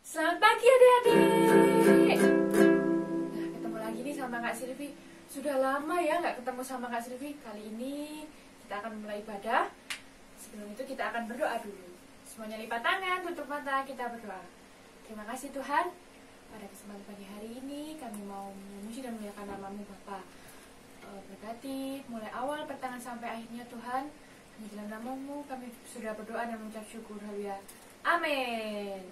Selamat pagi adik-adik. Nah, ketemu lagi nih sama Kak Silvi. Sudah lama ya nggak ketemu sama Kak Silvi. Kali ini kita akan mulai ibadah. Sebelum itu kita akan berdoa dulu. Semuanya lipat tangan, tutup mata, kita berdoa. Terima kasih Tuhan. Pada kesempatan pagi hari ini kami mau memuji dan memuliakan nama-Mu Bapa. Berkati mulai awal, pertengahan sampai akhirnya Tuhan. Di dalam nama-Mu kami sudah berdoa dan mengucap syukur. Haleluya. Amin.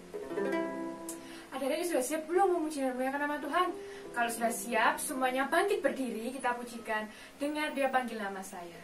Adik-adik sudah siap belum memuji dan memuliakan nama Tuhan? Kalau sudah siap, semuanya bangkit berdiri, kita pujikan. Dengar Dia panggil nama saya.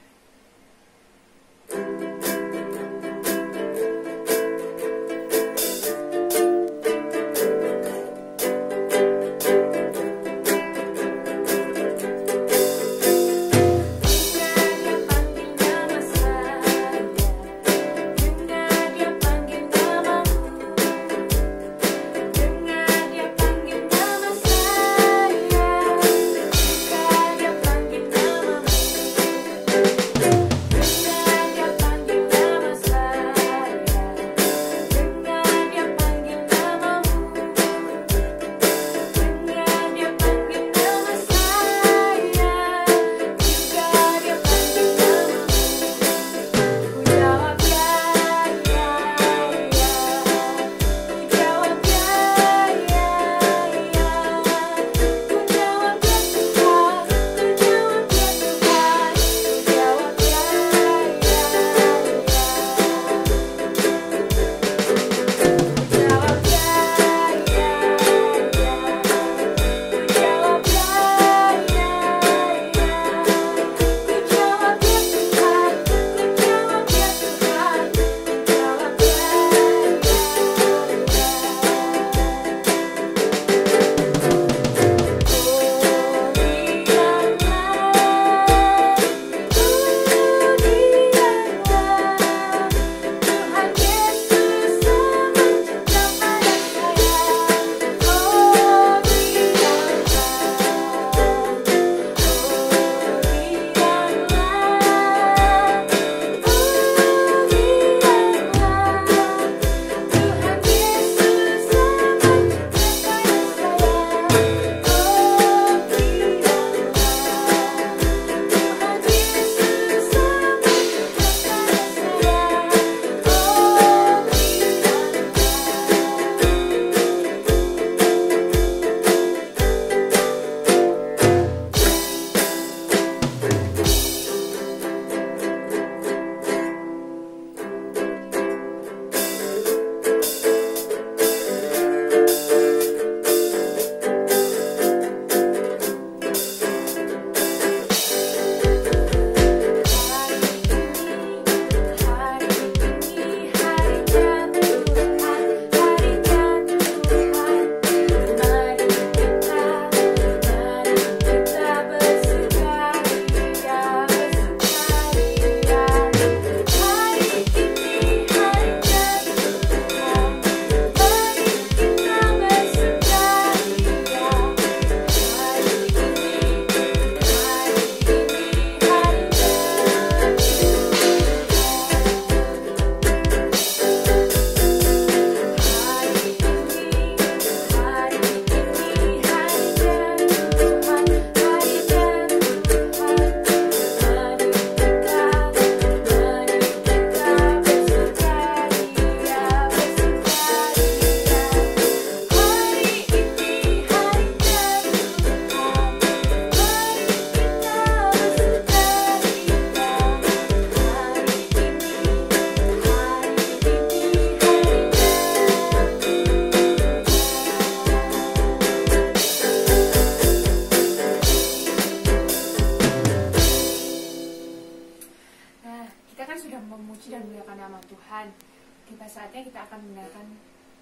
Tiba saatnya kita akan mendengarkan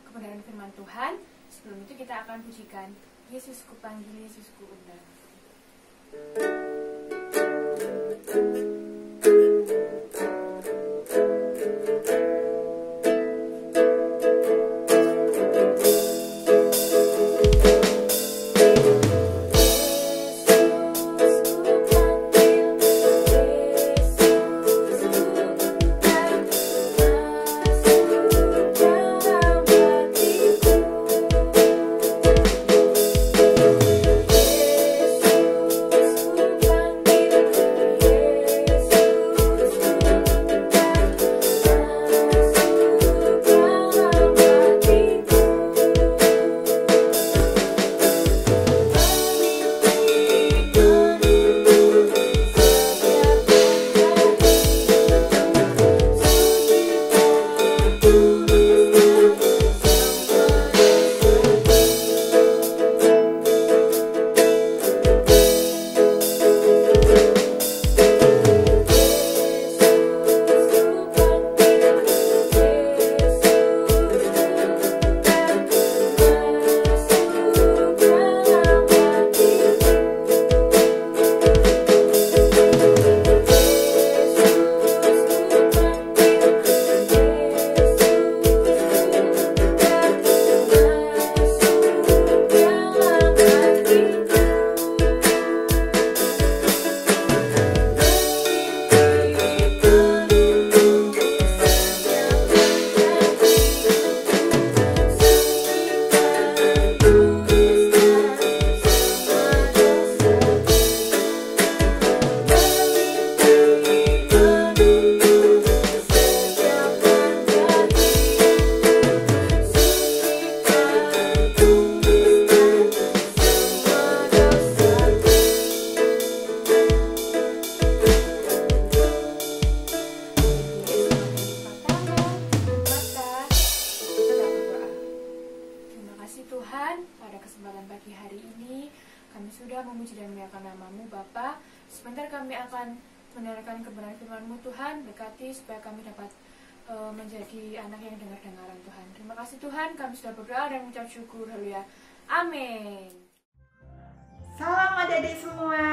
kebenaran firman Tuhan. Sebelum itu kita akan pujikan Yesusku panggil, Yesusku undang. Yesusku panggil, Yesusku undang. sudah memuji dan memuliakan nama-Mu Bapa. Sebentar kami akan mendengarkan kebenaran firman-Mu Tuhan. Berkati supaya kami dapat menjadi anak yang dengar-dengaran Tuhan. Terima kasih Tuhan, kami sudah berdoa dan mengucap syukur. Haleluya. Amin. Salam adik-adik semua.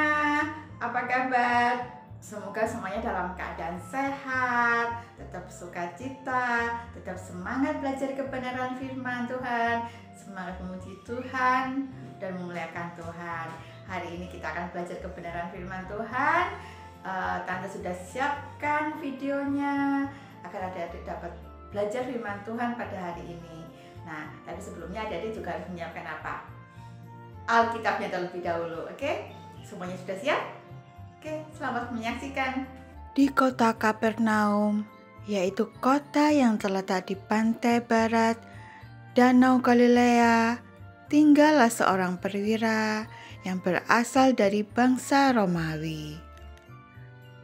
Apa kabar? Semoga semuanya dalam keadaan sehat, tetap sukacita, tetap semangat belajar kebenaran firman Tuhan, semangat memuji Tuhan dan memuliakan Tuhan. Hari ini kita akan belajar kebenaran firman Tuhan. Tante sudah siapkan videonya agar adik-adik dapat belajar firman Tuhan pada hari ini. Nah, tapi sebelumnya adik-adik juga harus menyiapkan apa? Alkitabnya terlebih dahulu, oke? Semuanya sudah siap? Oke, selamat menyaksikan. Di kota Kapernaum, yaitu kota yang terletak di pantai barat Danau Galilea, tinggallah seorang perwira yang berasal dari bangsa Romawi.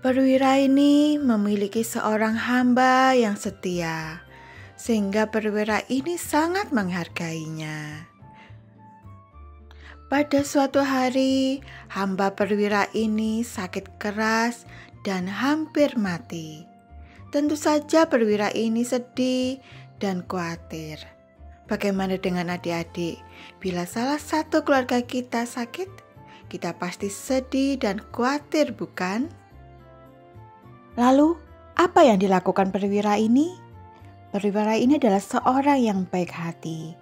Perwira ini memiliki seorang hamba yang setia, sehingga perwira ini sangat menghargainya. Pada suatu hari, hamba perwira ini sakit keras dan hampir mati. Tentu saja perwira ini sedih dan khawatir. Bagaimana dengan adik-adik? Bila salah satu keluarga kita sakit, kita pasti sedih dan khawatir, bukan? Lalu, apa yang dilakukan perwira ini? Perwira ini adalah seorang yang baik hati.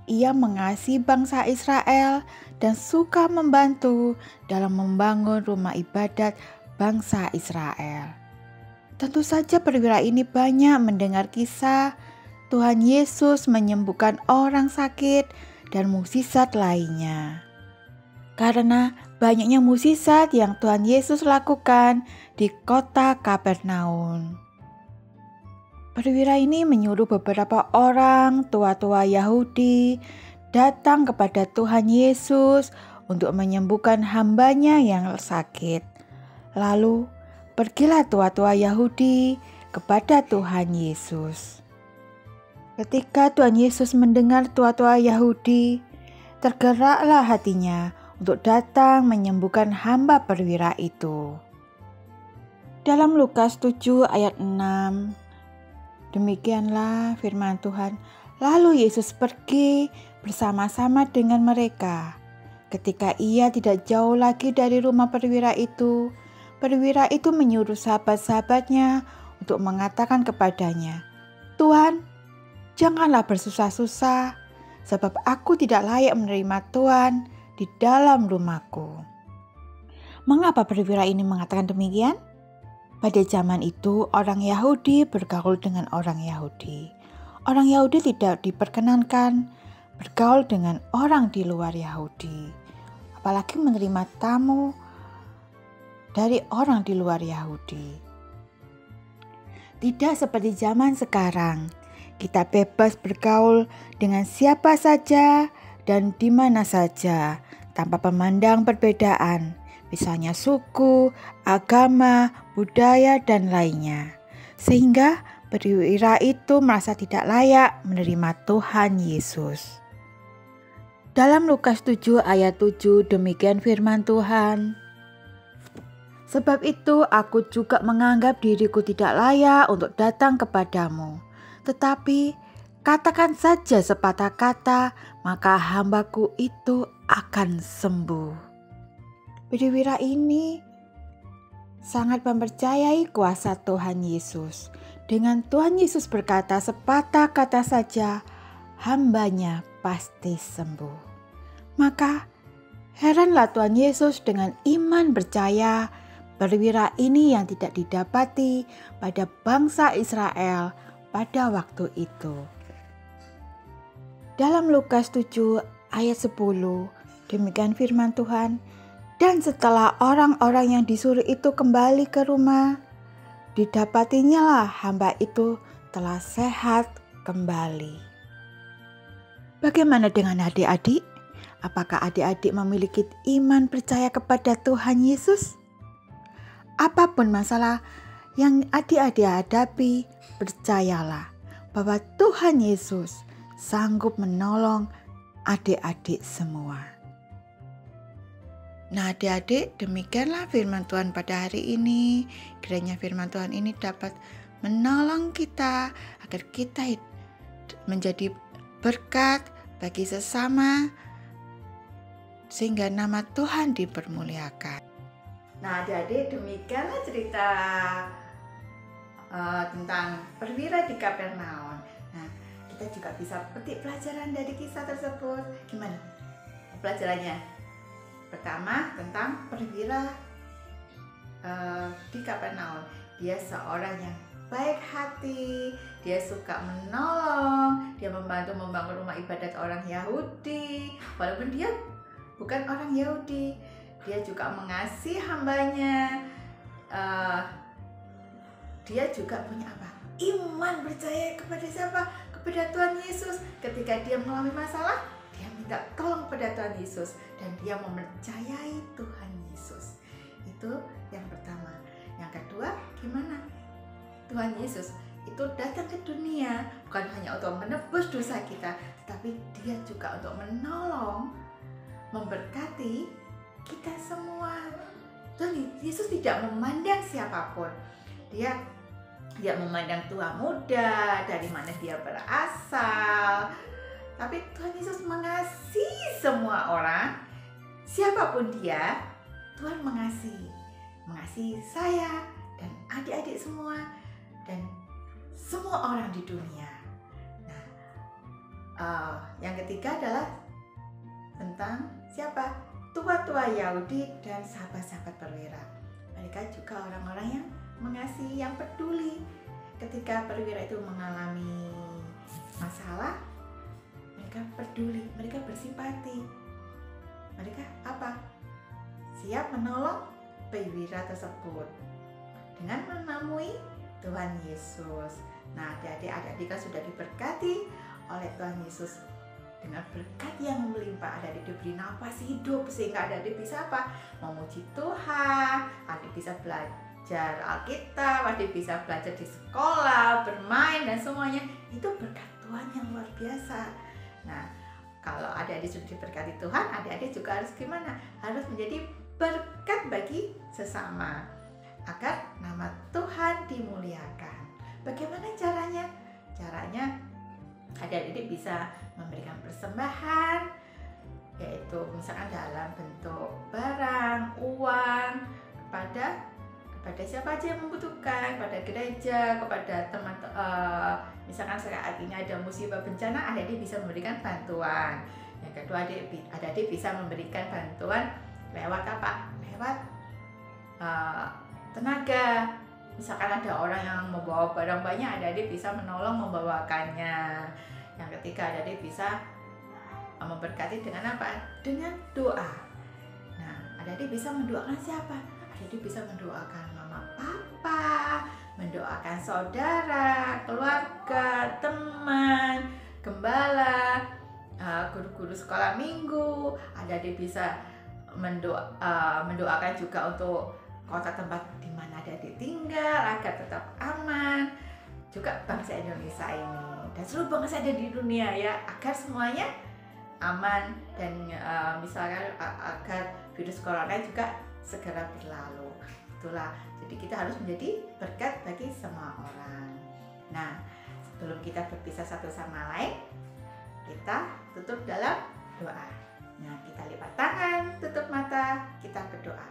Ia mengasihi bangsa Israel dan suka membantu dalam membangun rumah ibadat bangsa Israel. Tentu saja perwira ini banyak mendengar kisah Tuhan Yesus menyembuhkan orang sakit dan mukjizat lainnya. Karena banyaknya mukjizat yang Tuhan Yesus lakukan di kota Kapernaum. Perwira ini menyuruh beberapa orang tua-tua Yahudi datang kepada Tuhan Yesus untuk menyembuhkan hambanya yang sakit. Lalu pergilah tua-tua Yahudi kepada Tuhan Yesus. Ketika Tuhan Yesus mendengar tua-tua Yahudi, tergeraklah hatinya untuk datang menyembuhkan hamba perwira itu. Dalam Lukas 7 ayat 6, demikianlah firman Tuhan. Lalu Yesus pergi bersama-sama dengan mereka. Ketika ia tidak jauh lagi dari rumah perwira itu menyuruh sahabat-sahabatnya untuk mengatakan kepadanya, "Tuhan, janganlah bersusah-susah, sebab aku tidak layak menerima Tuhan di dalam rumahku." Mengapa perwira ini mengatakan demikian? Pada zaman itu, orang Yahudi bergaul dengan orang Yahudi. Orang Yahudi tidak diperkenankan bergaul dengan orang di luar Yahudi, apalagi menerima tamu dari orang di luar Yahudi. Tidak seperti zaman sekarang, kita bebas bergaul dengan siapa saja dan di mana saja, tanpa memandang perbedaan. Misalnya suku, agama, budaya, dan lainnya. Sehingga perwira itu merasa tidak layak menerima Tuhan Yesus. Dalam Lukas 7 ayat 7 demikian firman Tuhan. "Sebab itu aku juga menganggap diriku tidak layak untuk datang kepadamu. Tetapi katakan saja sepatah kata, maka hambaku itu akan sembuh." Perwira ini sangat mempercayai kuasa Tuhan Yesus. Dengan Tuhan Yesus berkata sepatah kata saja, hambanya pasti sembuh. Maka heranlah Tuhan Yesus dengan iman percaya perwira ini yang tidak didapati pada bangsa Israel pada waktu itu. Dalam Lukas 7 ayat 10, demikian firman Tuhan. Dan setelah orang-orang yang disuruh itu kembali ke rumah, didapatinya lah hamba itu telah sehat kembali. Bagaimana dengan adik-adik? Apakah adik-adik memiliki iman percaya kepada Tuhan Yesus? Apapun masalah yang adik-adik hadapi, percayalah bahwa Tuhan Yesus sanggup menolong adik-adik semua. Nah, adik-adik, demikianlah firman Tuhan pada hari ini. Kiranya firman Tuhan ini dapat menolong kita agar kita menjadi berkat bagi sesama, sehingga nama Tuhan dipermuliakan. Nah, adik-adik, demikianlah cerita tentang perwira di Kapernaum. Nah, kita juga bisa petik pelajaran dari kisah tersebut. Gimana pelajarannya? Pertama, tentang perwira di Kapernaum. Dia seorang yang baik hati, dia suka menolong, dia membantu membangun rumah ibadat orang Yahudi. Walaupun dia bukan orang Yahudi, dia juga mengasihi hambanya. Dia juga punya apa? Iman, percaya kepada siapa? Kepada Tuhan Yesus. Ketika dia mengalami masalah, dia minta tolong kepada Tuhan Yesus dan dia mempercayai Tuhan Yesus. Itu yang pertama. Yang kedua, gimana? Tuhan Yesus itu datang ke dunia bukan hanya untuk menebus dosa kita, tetapi dia juga untuk menolong, memberkati kita semua. Tuhan Yesus tidak memandang siapapun. Dia memandang tua muda, dari mana dia berasal. Tapi Tuhan Yesus mengasihi semua orang, siapapun dia. Tuhan mengasihi saya dan adik-adik semua dan semua orang di dunia. Nah, yang ketiga adalah tentang siapa? Tua-tua Yahudi dan sahabat-sahabat perwira. Mereka juga orang-orang yang mengasihi, yang peduli. Ketika perwira itu mengalami masalah, mereka peduli, mereka bersimpati. Mereka apa? Siap menolong perwira tersebut dengan menemui Tuhan Yesus. Nah, adik-adik kan sudah diberkati oleh Tuhan Yesus dengan berkat yang melimpah. Adik diberi nafas hidup sehingga adik bisa apa? Memuji Tuhan, adik bisa belajar Alkitab, adik bisa belajar di sekolah, bermain dan semuanya. Itu berkat Tuhan yang luar biasa. Nah, kalau adik-adik sudah diberkati Tuhan, adik-adik juga harus gimana? Harus menjadi berkat bagi sesama agar nama Tuhan dimuliakan. Bagaimana caranya? Caranya adik-adik bisa memberikan persembahan, yaitu misalkan dalam bentuk barang, uang kepada siapa aja yang membutuhkan, kepada gereja, kepada teman, misalkan saat ini ada musibah bencana, adik-adik bisa memberikan bantuan. Yang kedua, adik-adik bisa memberikan bantuan lewat apa? Lewat tenaga. Misalkan ada orang yang membawa barang banyak, adik-adik bisa menolong membawakannya. Yang ketiga, adik-adik bisa memberkati dengan apa? Dengan doa. Nah, adik-adik bisa mendoakan siapa? Adik-adik bisa mendoakan mama papa, mendoakan saudara, keluarga, teman, gembala, guru-guru sekolah minggu. Adik-adik bisa mendoakan juga untuk kota tempat di mana adik-adik tinggal agar tetap aman. Juga bangsa Indonesia ini dan seluruh bangsa ada di dunia ya, agar semuanya aman dan misalkan agar virus corona juga segera berlalu. Itulah, jadi kita harus menjadi berkat bagi semua orang. Nah, sebelum kita berpisah satu sama lain, kita tutup dalam doa. Nah, kita lipat tangan, tutup mata, kita berdoa.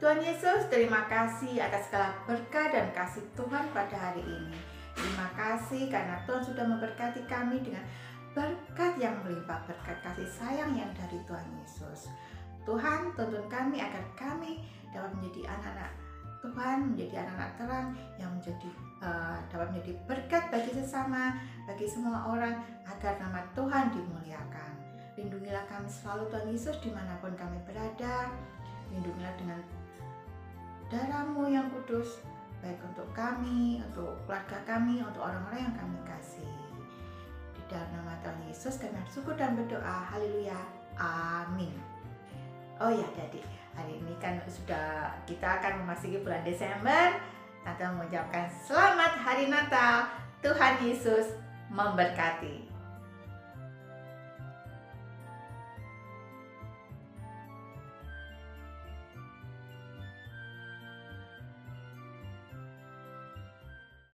Tuhan Yesus, terima kasih atas segala berkat dan kasih Tuhan pada hari ini. Terima kasih karena Tuhan sudah memberkati kami dengan berkat yang melimpah, berkat kasih sayang yang dari Tuhan Yesus. Tuhan, tuntun kami agar kami dapat menjadi anak-anak Tuhan, menjadi anak-anak terang yang dapat menjadi berkat bagi sesama, bagi semua orang, agar nama Tuhan dimuliakan. Lindungilah kami selalu Tuhan Yesus dimanapun kami berada. Lindungilah dengan darah-Mu yang kudus, baik untuk kami, untuk keluarga kami, untuk orang-orang yang kami kasih. Di dalam nama Tuhan Yesus kami bersyukur dan berdoa. Haleluya. Amin. Oh ya, adik, hari ini kan sudah kita akan memasuki bulan Desember. Tante mengucapkan selamat hari Natal. Tuhan Yesus memberkati.